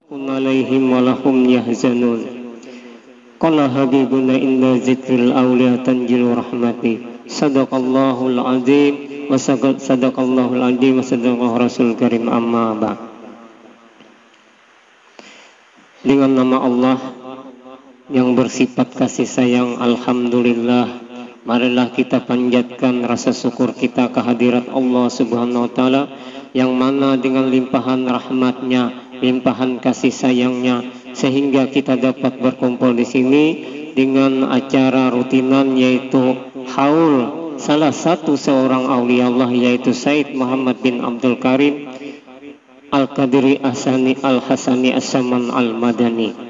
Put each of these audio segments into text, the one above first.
alaihim walahum yahzanun. Qala habibuna inna zikril awliya tanjilu rahmati. Sadaqallahul azim wa sadaqallahul azim wa sadaqallahu rasul karim, amma ba. Dengan nama Allah yang bersifat kasih sayang, alhamdulillah, marilah kita panjatkan rasa syukur kita kehadirat Allah Subhanahu wa taala yang mana dengan limpahan rahmatnya, limpahan kasih sayangnya, sehingga kita dapat berkumpul di sini dengan acara rutinan yaitu haul salah satu seorang aulia Allah yaitu Said Muhammad bin Abdul Karim Al-Qadiri Ahsani Al-Hasani As-Saman Al-Madani.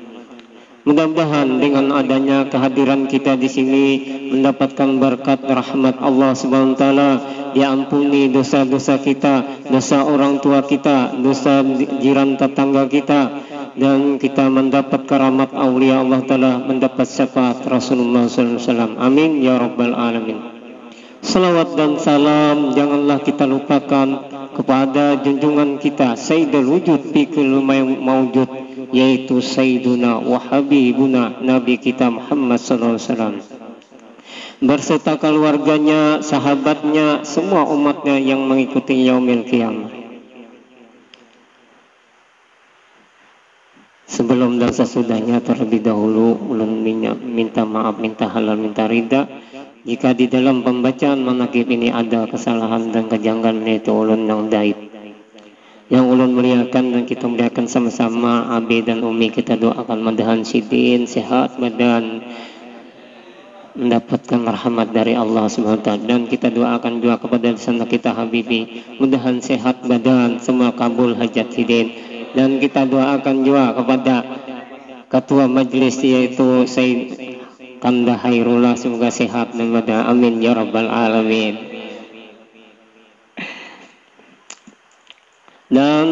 Mudah-mudahan dengan adanya kehadiran kita di sini mendapatkan berkat rahmat Allah Subhanahu wa taala, diampuni dosa-dosa kita, dosa orang tua kita, dosa jiran tetangga kita, dan kita mendapat karamat aulia Allah taala, mendapat syafaat Rasulullah sallallahu alaihi wasallam. Amin ya rabbal alamin. Salawat dan salam janganlah kita lupakan kepada junjungan kita Sayyidul Wujud fi kulli mawjud, yaitu Sayyiduna wa Habibuna Nabi kita Muhammad sallallahu alaihi wasallam berserta keluarganya, sahabatnya, semua umatnya yang mengikuti yaumil qiyamah. Sebelum dan sesudahnya terlebih dahulu ulun minta maaf, minta halal, minta ridha jika di dalam pembacaan manaqib ini ada kesalahan dan kejanggalan, yaitu ulun yang daib. Yang ulun muliakan dan kita muliakan sama-sama, abi dan umi kita doakan mudahan sidin sehat badan, mendapatkan rahmat dari Allah Subhanahu wa taala, dan kita doakan juga kepada sana kita Habibi mudahan sehat badan, semua kabul hajat sidin, dan kita doakan juga kepada ketua majelis yaitu Said Kanda Hairullah, semoga sehat dan badan, amin ya rabbal alamin. Dan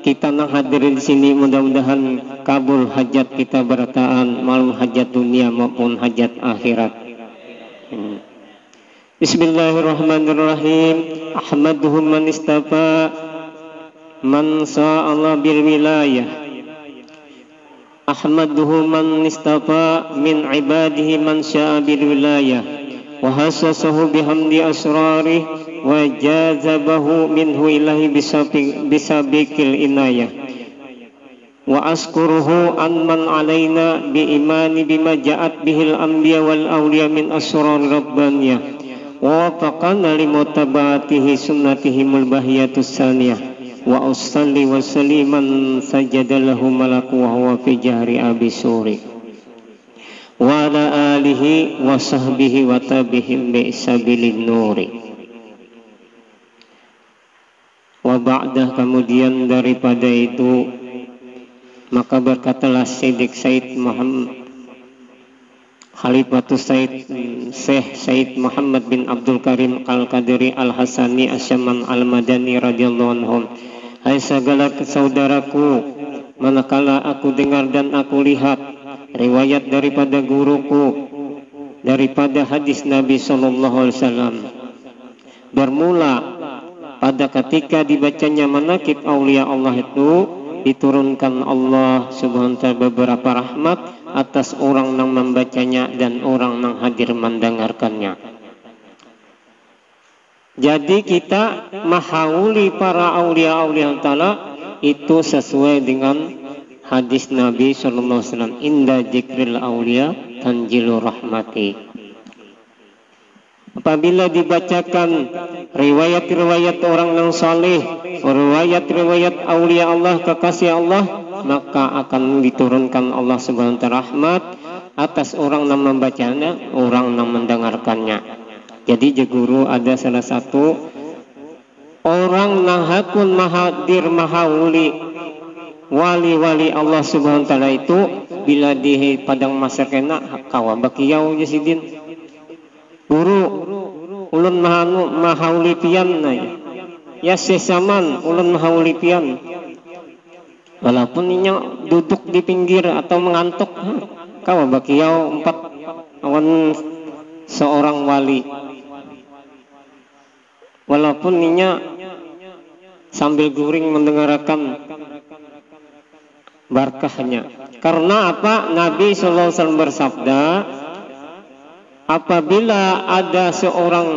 kita yang hadir di sini mudah-mudahan kabul hajat kita berataan, maupun hajat dunia maupun hajat akhirat. Bismillahirrahmanirrahim. Ahmaduhu man istafa man sa'ala bil wilayah. Ahmaduhu man istafa min ibadihi man sya'a bil wilayah wa hasasahu bihamdi asrarih wa jazabahu minhu ilahi bisabiqil inayah wa askuruhu an man alaina bi imani bima ja'at bihil anbiya wal awliya min asrar rabbaniyah wa wafaqana limutabatihi sunnatihimul bahiyatus saniyah wa usalli wa saliman sajadalahu malaku wa huwa fi jahri abi suri wa ala alihi wa sahbihi wa tabihim bi isabilin nuri. Wa ba'dah, kemudian daripada itu maka berkatalah Siddiq Said Muhammad Khalifatus Said Syekh Said Muhammad bin Abdul Karim Al-Qadiri Al-Hasani As-Saman Al-Madani radhiyallahu anhum, hai segala saudaraku, manakala aku dengar dan aku lihat riwayat daripada guruku daripada hadis Nabi sallallahu alaihi wasallam bermula pada ketika dibacanya manaqib aulia Allah itu diturunkan Allah Subhanahu wa taala beberapa rahmat atas orang yang membacanya dan orang yang hadir mendengarkannya. Jadi kita mahauli para aulia-aulia taala itu sesuai dengan hadis Nabi sallallahu alaihi wasallam, inda dzikril aulia tanjilu rahmati. Apabila dibacakan riwayat-riwayat orang yang saleh, riwayat-riwayat aulia Allah, kekasih Allah, maka akan diturunkan Allah Subhanahu wa taala rahmat atas orang yang membacanya, orang yang mendengarkannya. Jadi guru ada salah satu orang yang hakun mahadir mahauli wali-wali Allah Subhanahu wa taala itu bila di padang masa kena kawa bakiyau jasidin guru ulun mahauli pian ya sesaman ulun mahauli pian, walaupun inya duduk di pinggir atau mengantuk kawa bakiyau 4 awan seorang wali, walaupun inya sambil guring mendengarkan berkahnya. Karena apa? Nabi SAW bersabda, apabila ada seorang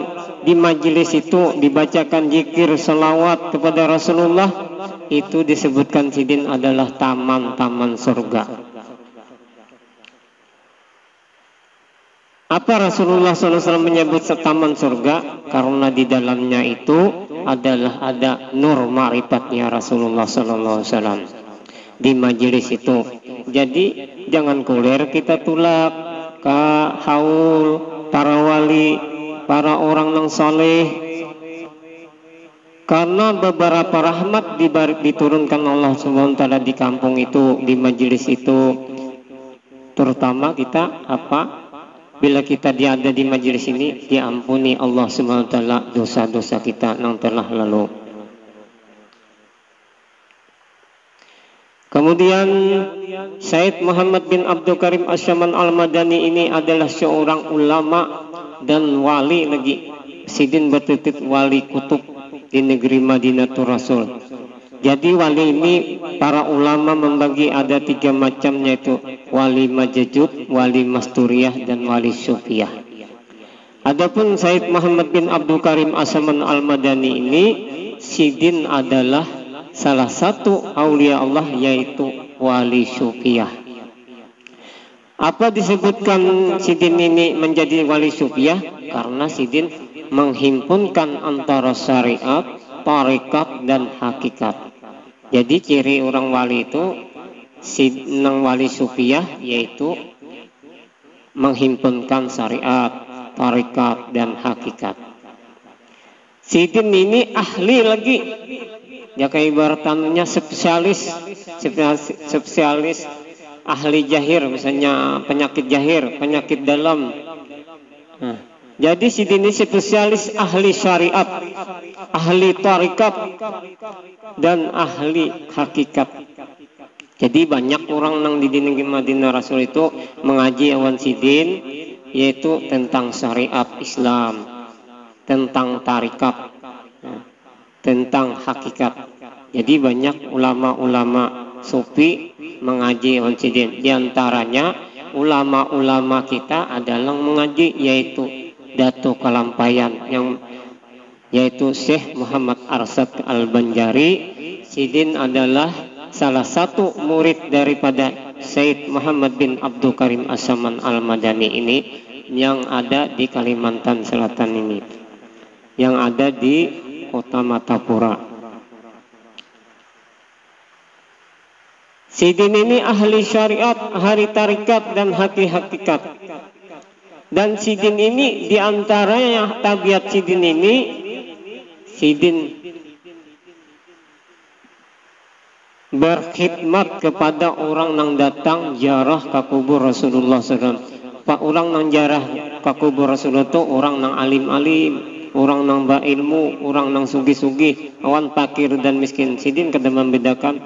di majelis itu dibacakan zikir salawat kepada Rasulullah, itu disebutkan sidin adalah taman-taman surga. Apa Rasulullah SAW menyebut taman surga? Karena di dalamnya itu adalah ada nur ma'rifatnya Rasulullah SAW di majelis itu. Jadi jangan kuler kita tulak ke haul para wali, para orang yang soleh, karena beberapa rahmat diturunkan Allah SWT di kampung itu, di majelis itu. Terutama kita apa? Bila kita ada di majelis ini, diampuni Allah SWT dosa-dosa kita yang telah lalu. Kemudian Syed Muhammad bin Abdul Karim As-Syaman Al-Madani ini adalah seorang ulama dan wali lagi. Sidin bertitik wali kutub di negeri Madinatul Rasul. Jadi wali ini para ulama membagi ada 3 macam, yaitu wali Majjud, wali Masturiyah, dan wali Sufiyah. Adapun Syed Muhammad bin Abdul Karim As-Syaman Al-Madani ini, sidin adalah salah satu aulia Allah, yaitu wali Sufiyah. Apa disebutkan sidin ini menjadi wali Sufiyah? Karena sidin menghimpunkan antara syariat, tarekat, dan hakikat. Jadi ciri orang wali itu, sidin wali Sufiyah, yaitu menghimpunkan syariat, tarekat, dan hakikat. Sidin ini ahli lagi, ya kayak ibaratannya spesialis ahli jahir, misalnya penyakit jahir, penyakit dalam. Jadi sidin ini spesialis ahli syariat, ahli tarikat, dan ahli hakikat. Jadi banyak orang yang di negeri Madinah Rasul itu mengaji awan sidin, yaitu tentang syariat Islam, tentang tarikat, tentang hakikat. Jadi banyak ulama-ulama sufi mengaji awan sidin. Di antaranya ulama-ulama kita adalah mengaji, yaitu Datuk Kalampayan, yaitu Syekh Muhammad Arsad Al-Banjari. Sidin adalah salah satu murid daripada Syed Muhammad bin Abdul Karim As-Syaman Al-Madani ini, yang ada di Kalimantan Selatan ini, yang ada di kota Matapura. Sidin ini ahli syariat, ahli tarikat, dan ahli hakikat. Dan sidin ini diantaranya tabiat sidin ini, sidin berkhidmat kepada orang yang datang ziarah ke kubur Rasulullah SAW. Pak orang yang ziarah ke kubur Rasulullah itu orang yang alim-alim, orang yang berilmu, orang yang sugi-sugi, awan fakir dan miskin. Sidin kada membedakan.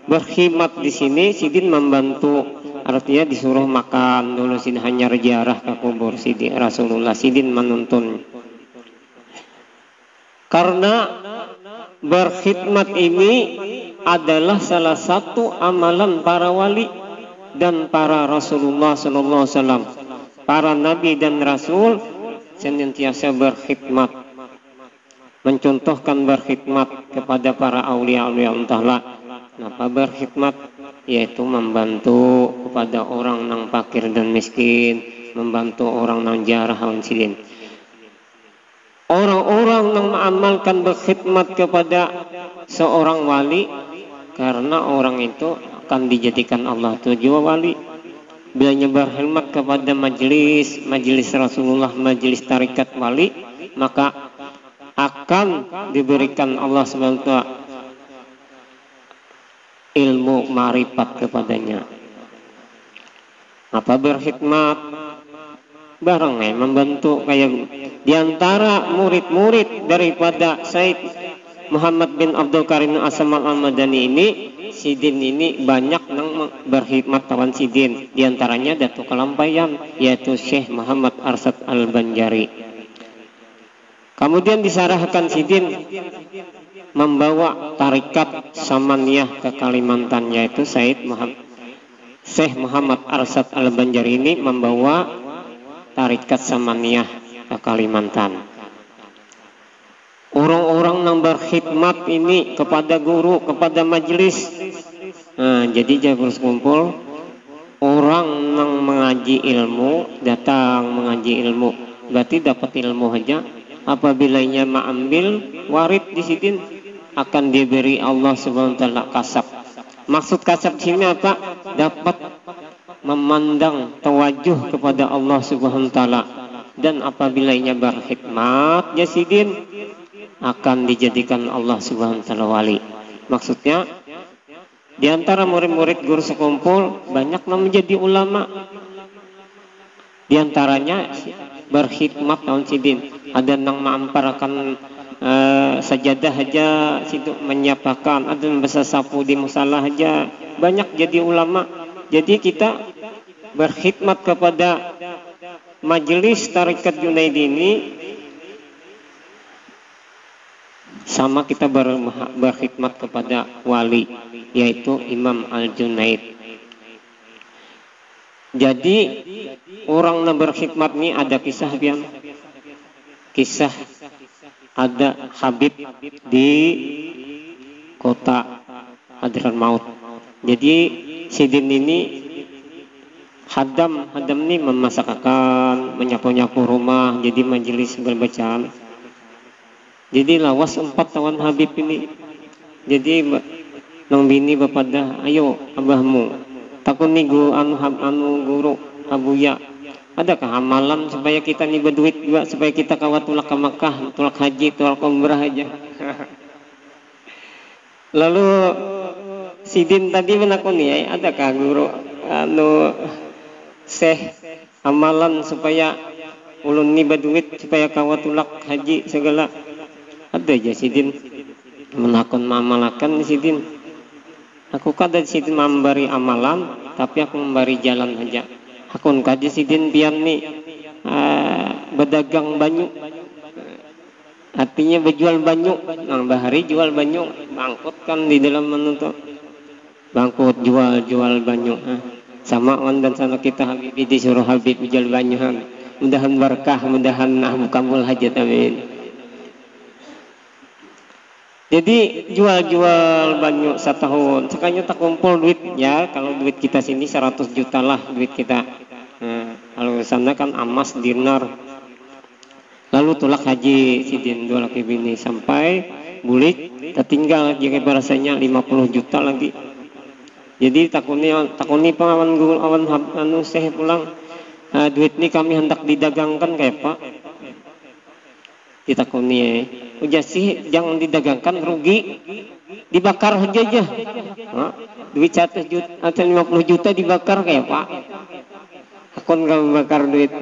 Berkhidmat di sini sidin membantu, artinya disuruh makan dulu, sidin hanya ziarah ke kubur sidin Rasulullah, sidin menuntun. Karena berkhidmat ini adalah salah satu amalan para wali dan para Rasulullah SAW. Para nabi dan rasul senantiasa berkhidmat, mencontohkan berkhidmat kepada para aulia-aulia Allah. Kenapa berkhidmat? Yaitu membantu kepada orang yang fakir dan miskin, membantu orang yang jarah awan sidin. Orang-orang yang mengamalkan berkhidmat kepada seorang wali, karena orang itu akan dijadikan Allah tujuh wali. Bila berkhidmat kepada majelis Rasulullah, majelis tarikat wali, maka akan diberikan Allah SWT ilmu ma'rifat kepadanya. Apa berkhidmat? Barangnya membantu, kayak diantara murid-murid daripada Syed Muhammad bin Abdul Karim As-Syaman Al-Madani ini, sidin ini banyak yang berkhidmat tawan sidin. Diantaranya Datuk Kalampayan, yaitu Syekh Muhammad Arsad Al-Banjari. Kemudian disarahkan sidin membawa tarikat Samaniyah ke Kalimantan, yaitu Syekh Muhammad Arsyad Al-Banjari ini membawa tarikat Samaniyah ke Kalimantan. Orang-orang yang berkhidmat ini kepada guru, kepada majelis. Nah, jadi jangan berkumpul orang yang mengaji ilmu, datang mengaji ilmu, berarti dapat ilmu aja. Apabila ia mengambil warid di sini akan diberi Allah Subhanahu wa taala kasab. Maksud kasab sini apa? Dapat memandang tawajuh kepada Allah Subhanahu wa taala. Dan apabila ia berkhidmat jasidin akan dijadikan Allah Subhanahu wa taala wali. Maksudnya di antara murid-murid guru sekumpul banyak yang menjadi ulama. Di antaranya berkhidmat tahun sidin. Ada yang mengamparakan sajadah aja situ menyapakan, ada yang besar sapu di musalah aja, banyak jadi ulama. Jadi kita berkhidmat kepada majelis Tarikat Junaid ini sama kita berkhidmat kepada wali, yaitu Imam Al-Junaid. Jadi orang yang berkhidmat ini ada kisah ada Habib di kota Hadramaut. Jadi sidin ini hadam ini memasakkan, menyapu-nyapu rumah, jadi majelis berbacaan. Jadi lawas 4 tahun Habib ini. Jadi nang bini bapada, ayo abahmu takun nigu anu guru abuya, adakah amalan supaya kita nih berduit juga, supaya kita kawat tulak ke Makkah, tulak haji, tulak umrah aja. Lalu sidin tadi menakuni, ya, adakah guru anu Syekh amalan supaya ulun nih berduit supaya kawat tulak haji segala? Ada aja sidin menakun mamalakan sidin. Aku kada sidin memberi amalan, tapi aku memberi jalan aja. Aku kaji sidin pian nih berdagang banyu, artinya berjual banyu. Nang bahari jual banyu, bangkut kan di dalam menuntut bangkut jual banyu. Sama on dan sana kita Habib disuruh Habib jual banyu. Mudahan berkah, mudahan kabul hajat, amin. Jadi jual banyu setahun, sekalinya tak kumpul duitnya. Kalau duit kita sini 100 juta lah duit kita. Kalau sana kan emas dinar. Lalu tulak haji sidin 2 laki bini sampai bulik, tertinggal jika rasanya 50 juta lagi. Jadi takuni pengawan guru awan anu Syekh pulang, duit ini kami hendak didagangkan kayak Pak. Ditakuni udah sih jangan didagangkan, rugi dibakar aja. Duit 100 juta atau 50 juta dibakar kayak Pak. Aku nggak bakar duit.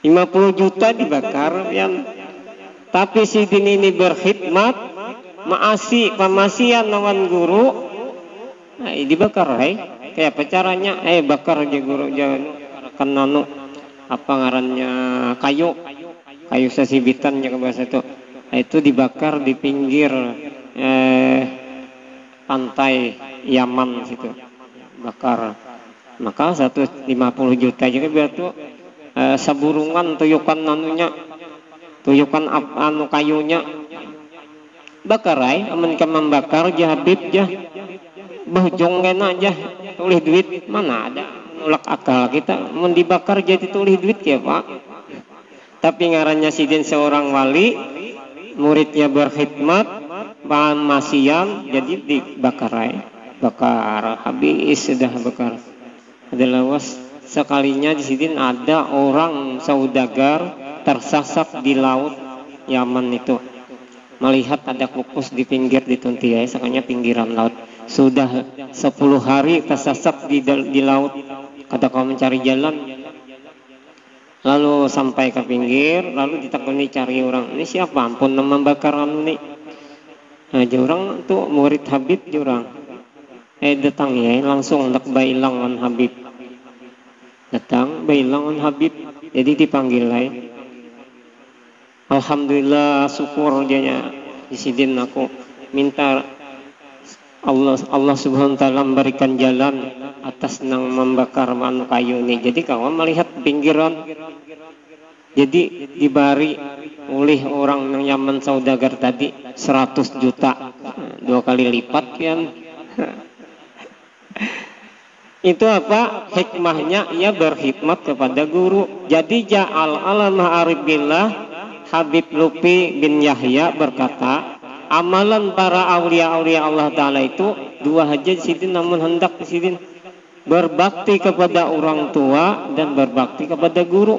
50 juta dibakar ya. Tapi sidin ini berkhidmat, pamasian lawan guru, nah, dibakar kayak apa caranya? Bakar aja guru, jangan kan apa ngarannya kayu sasibitan ya bahasa itu dibakar di pinggir pantai Yaman situ, bakar. Maka 150 juta juga biar tuh saburungan tuyukan anu kayunya bakar aman ka membakar jah Habib jah bahjong kena aja tulis duit mana ada nolak akal kita mau dibakar jadi tulis duit ya Pak. Tapi ngarannya sidin seorang wali, muridnya berkhidmat, bahan masian, jadi dibakar bakar habis sudah bakar. Adalah was sekalinya di sidin ada orang saudagar tersasap di laut Yaman itu, melihat ada kukus di pinggir di Tuntiai, sekalinya pinggiran laut. Sudah 10 hari tersasap di laut. Kata kau mencari jalan, lalu sampai ke pinggir, lalu ditakuni cari orang, ini siapa ampun nama membakar ini. Nah jurang tuh murid Habib jurang, datang ya langsung nak bailangan Habib, datang bailangan Habib, jadi dipanggil Alhamdulillah syukur janya Sidin aku minta Allah Subhanahu wa taala memberikan jalan atas nang membakar manu kayu ini. Jadi kawan melihat pinggiran, jadi dibari oleh orang yang Yaman saudagar tadi 100 juta, 2 kali lipat kan. Itu apa hikmahnya? Ia berkhidmat kepada guru. Jadi ja'al alamah arif billah Habib Lupi bin Yahya berkata, amalan para aulia-aulia Allah Ta'ala itu 2 aja Sidin, namun hendak Sidin berbakti kepada orang tua dan berbakti kepada guru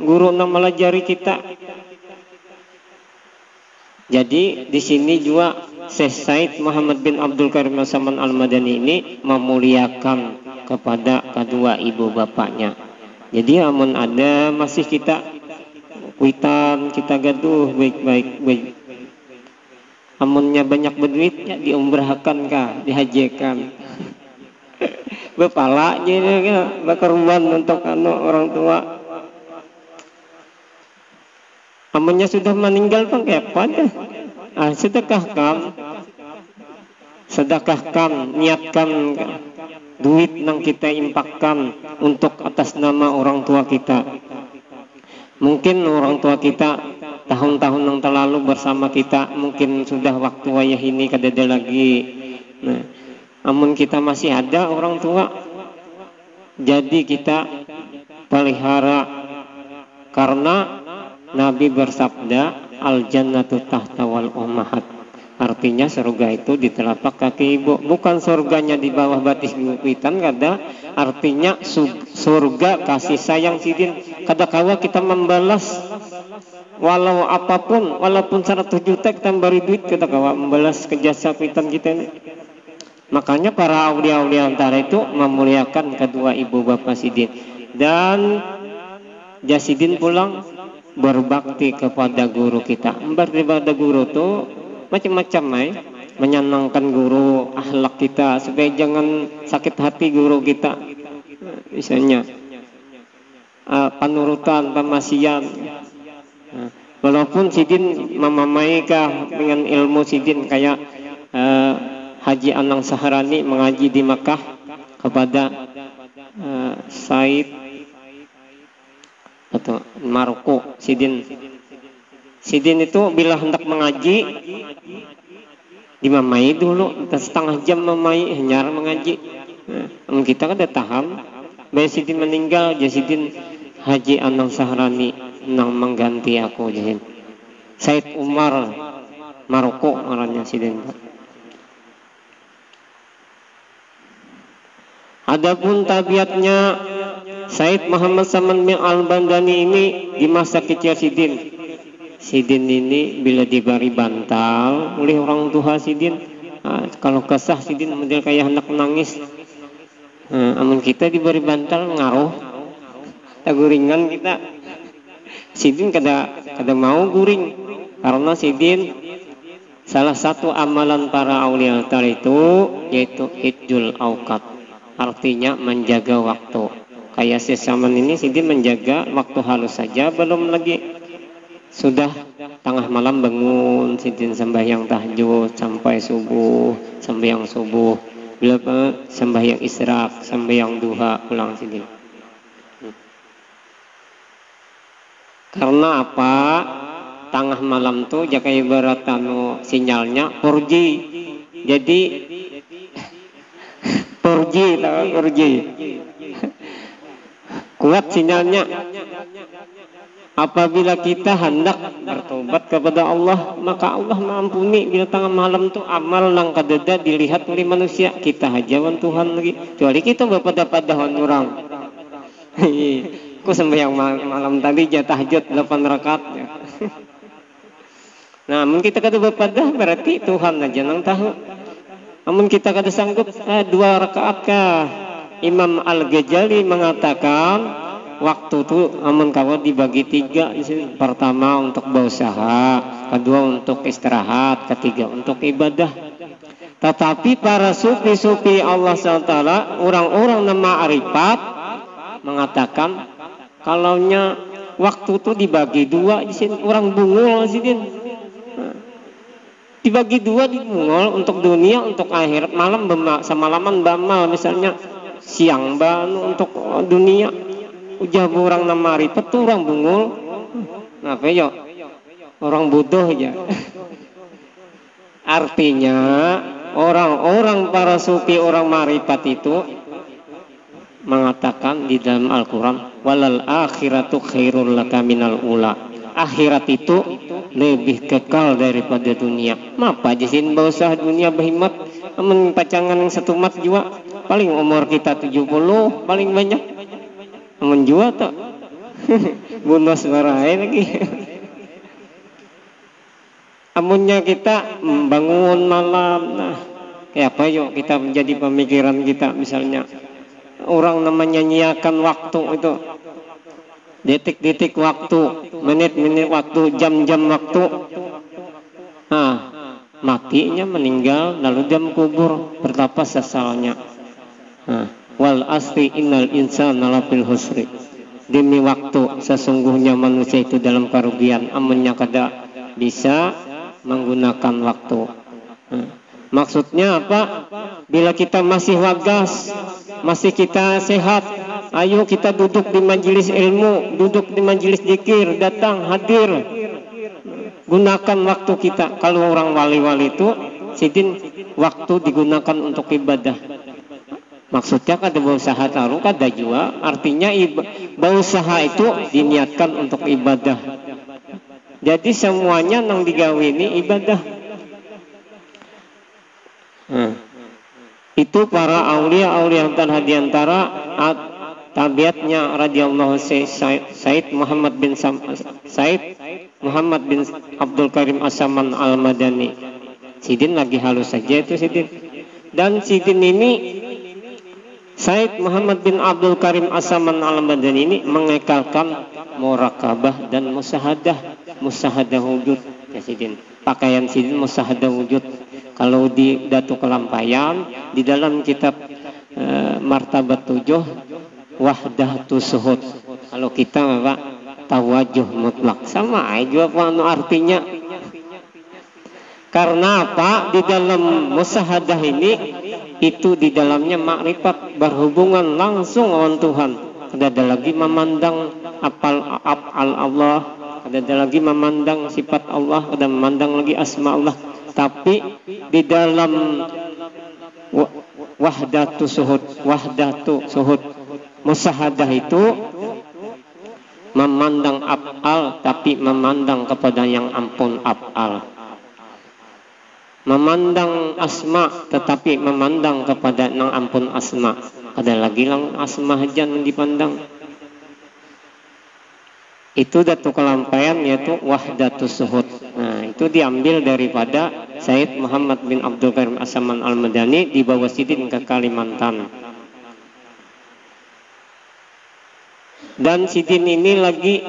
yang melajari kita. Jadi di sini juga Syekh Said Muhammad bin Abdul Karim Saman Al-Madani ini memuliakan kepada kedua ibu bapaknya. Jadi amun ada masih kita kuitan, kita gaduh baik-baik. Amunnya banyak berduit ya diumrahkan kah, dihajikan. Bepala jadi bakarban untuk orang tua. Amunnya sudah meninggal kan kayak apa? Sedekahkan, niatkan duit yang kita impakkan untuk atas nama orang tua kita. Mungkin orang tua kita tahun-tahun yang terlalu bersama kita, mungkin sudah waktu wayah ini kada ada lagi. Nah, amun kita masih ada orang tua, jadi kita pelihara, karena Nabi bersabda al jannatu tahta wal ummahat. Artinya surga itu di telapak kaki ibu, bukan surganya di bawah batis gupitan kada. Artinya surga kasih sayang Sidin. Kadang-kala kita membalas walau apapun, walaupun 100 juta kita beri duit, kadang-kala membalas kejasa pitan kita ini. Makanya para aulia-aulia antara itu memuliakan kedua ibu bapak Sidin. Dan Jasidin pulang berbakti kepada guru kita. Berbakti kepada guru tuh macam-macam menyenangkan guru, akhlak kita supaya jangan sakit hati guru kita. Misalnya panurutan, pemasian. Walaupun Sidin memamaikan dengan ilmu Sidin kayak Haji Anang Saharani mengaji di Makkah kepada Said atau Maroko. Sidin itu bila hendak mengaji dimamai dulu, setengah jam memai hanya mengaji. Kita kan tahan. Baik Sidin meninggal, Sidin Haji Anang Saharani nang mengganti aku jadi Said Umar Maroko orangnya Sidin. Adapun tabiatnya Said Muhammad Saman bin Al-Bandani ini di masa kecil Sidin ini bila diberi bantal oleh orang tua Sidin, kalau kesah Sidin model kayak anak nangis. Amun kita diberi bantal ngaruh, tak guringan kita. Sidin kada mau guring, karena Sidin salah satu amalan para aulia itu yaitu hijjul auqat, artinya menjaga waktu. Kayak sesaman ini Sidin menjaga waktu halus saja, belum lagi sudah tengah malam bangun Sidin sembahyang tahajud sampai subuh, sembahyang subuh, bila sembahyang isyraq, sembahyang duha pulang Sidin. Karena apa? Tengah malam tuh jaka ibarat sinyalnya 4G. Jadi 4G kuat sinyalnya. Apabila kita hendak bertobat kepada Allah, maka Allah mengampuni. Bila tengah malam tuh amal nang kadeda dilihat oleh manusia, kita hajawan Tuhan lagi. Kecuali kita berpada-padahan orang. Aku sembahyang malam tadi tahajud 8 rakaat. Nah, mungkin kita kada berpada berarti Tuhan aja nang tahu. Namun kita kada sanggup 2 rakaat kah? Imam Al-Ghazali mengatakan waktu itu amun kawat dibagi 3. Pertama untuk berusaha, kedua untuk istirahat, ketiga untuk ibadah. Tetapi para sufi-sufi Allah SWT, orang-orang nama arifat mengatakan kalaunya waktu tuh dibagi dua di sini, orang bungul sini. Dibagi dua di bungul untuk dunia, untuk akhirat. Malam semalaman bamal misalnya, siang banu untuk dunia. Ujah orang nama ripet tuh orang bungul. Apa yo? Orang bodoh aja. Artinya orang-orang para sufi, orang marifat itu mengatakan di dalam Al-Quran, walal akhiratu khairul laka minal ula. Akhirat itu lebih kekal daripada dunia. Mapa jisin bausah dunia berhimat, amun pacangan yang satu mat juga paling umur kita 70 paling banyak. Amun jua tak bonus marahin lagi. Amunnya kita bangun malam, nah kayak apa yuk kita menjadi pemikiran kita, misalnya orang namanya nyiakan waktu itu, detik-detik waktu, menit-menit waktu, jam-jam waktu, nah matinya meninggal lalu jam kubur, betapa sesalnya. Nah, wal asri innal insana lafil husri, demi waktu sesungguhnya manusia itu dalam kerugian, amunnya kada bisa menggunakan waktu. Maksudnya apa? Bila kita masih wagas, masih kita sehat, ayo kita duduk di majelis ilmu, duduk di majelis zikir, datang hadir, gunakan waktu kita. Kalau orang wali-wali itu sidin waktu digunakan untuk ibadah. Maksudnya kada berusaha taruh, kada jua, artinya berusaha itu diniatkan untuk ibadah. Jadi semuanya nang digawe ini ibadah. Itu para aulia diantara tabiatnya radhiyallahu Said Muhammad bin Abdul Karim As-Saman Al-Madani. Sidin lagi halus saja itu Sidin. Dan Sidin ini, Said Muhammad bin Abdul Karim As-Saman Al-Madani ini mengekalkan murakabah dan musahadah wujud ya Sidin. Pakaian Sidin musahadah wujud. Kalau di Datu Kelampayan di dalam kitab Martabat 7 Wahdatu Suhud. Kalau kita Pak tawajuh mutlak, sama aja apa artinya. Karena apa? Di dalam musahadah ini itu di dalamnya makrifat, berhubungan langsung dengan Tuhan. Tidak ada lagi memandang af'al Allah, tidak ada lagi memandang sifat Allah, tidak memandang lagi asma Allah. Tapi di dalam wahdatu suhud musahadah itu memandang af'al, tapi memandang kepada yang ampun af'al. Memandang asma, tetapi memandang kepada yang ampun asma. Ada lagi lang asma aja yang dipandang. Itu Datu Kelampayan, yaitu wahdatu suhud. Nah, itu diambil daripada Said Muhammad bin Abdul Karim As-Saman Al-Madani, dibawa Sidin ke Kalimantan. Dan Sidin ini lagi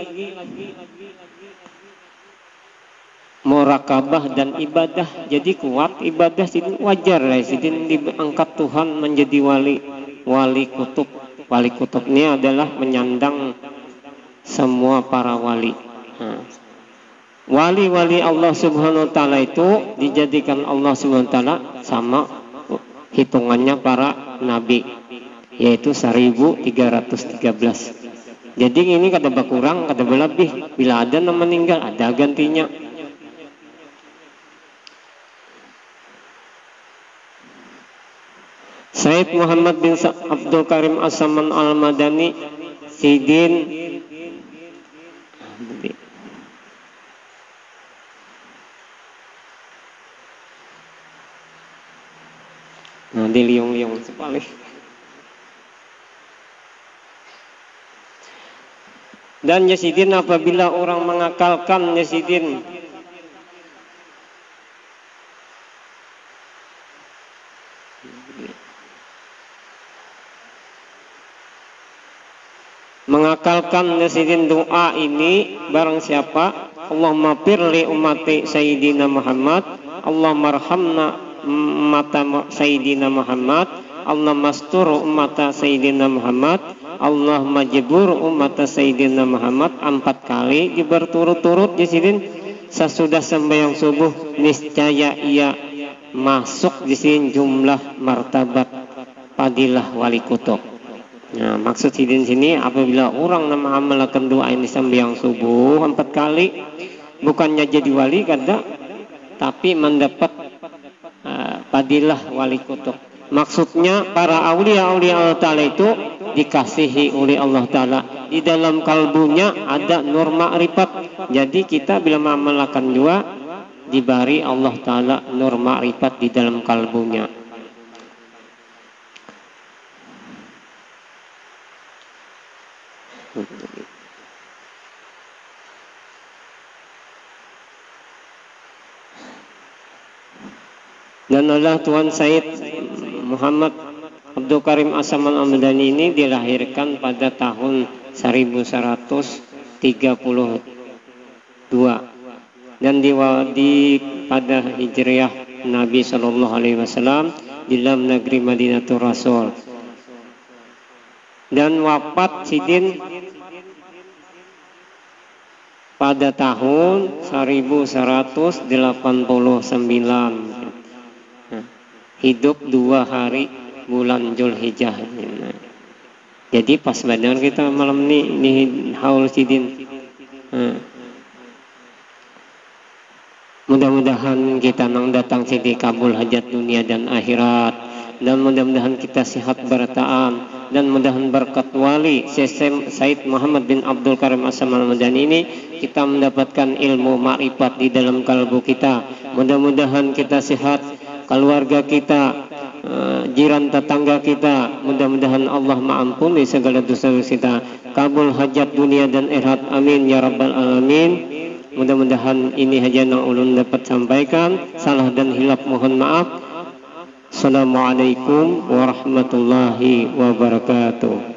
murakabah dan ibadah, jadi kuat ibadah Sidin, wajar lah Sidin diangkat Tuhan menjadi wali kutub. Wali kutub ini adalah menyandang semua para wali. Wali-wali Allah Subhanahu wa taala itu dijadikan Allah Subhanahu wa taala sama hitungannya para nabi, yaitu 1313. Jadi ini kada berkurang, kada berlebih. Bila ada yang meninggal, ada gantinya. Said Muhammad bin Abdul Karim As-Saman Al-Madani Sidin di liung-liung sekali. Dan Yazidin apabila orang mengakalkan Yazidin mengakalkan Yazidin doa ini, barang siapa Allahumma firli ummati Sayyidina Muhammad, Allahumma arhamna ummata Sayyidina Muhammad, Allahumma astur ummata Sayyidina Muhammad, Allah majbur umat Sayyidina Muhammad 4 kali berturut-turut di sini sesudah sembahyang subuh niscaya ia masuk di sini jumlah martabat fadilah wali kutub. Nah, maksud di sini apabila orang nama amalkan doa ini sembahyang subuh 4 kali bukannya jadi wali kada, tapi mendapat fadilah wali kutub. Maksudnya para aulia-aulia Allah Ta'ala itu dikasihi oleh Allah Ta'ala. Di dalam kalbunya ada nur ma'rifat. Jadi kita bila mengamalkan dua diberi Allah Ta'ala nur ma'rifat di dalam kalbunya. Dan Allah Tuan Said Muhammad Abdul Karim As-Saman Al-Madani ini dilahirkan pada tahun 1132 dan pada Hijriah Nabi Sallallahu Alaihi Wasallam di dalam negeri Madinatul Rasul, dan wafat sidin pada tahun 1189. Hidup 2 hari bulan Zulhijjah. Jadi pas badan kita malam ini haul sidin. Mudah-mudahan kita nang datang sini kabul hajat dunia dan akhirat, dan mudah-mudahan kita sehat berataan, dan mudah-mudahan berkat wali Said Muhammad bin Abdul Karim As-Saman Al-Madani ini kita mendapatkan ilmu ma'rifat di dalam kalbu kita. Mudah-mudahan kita sehat, keluarga kita, jiran tetangga kita, mudah-mudahan Allah mengampuni segala dosa-dosa kita, kabul hajat dunia dan akhirat, amin ya rabbal alamin. Mudah-mudahan ini saja yang ulun dapat sampaikan, salah dan hilaf mohon maaf. Assalamualaikum warahmatullahi wabarakatuh.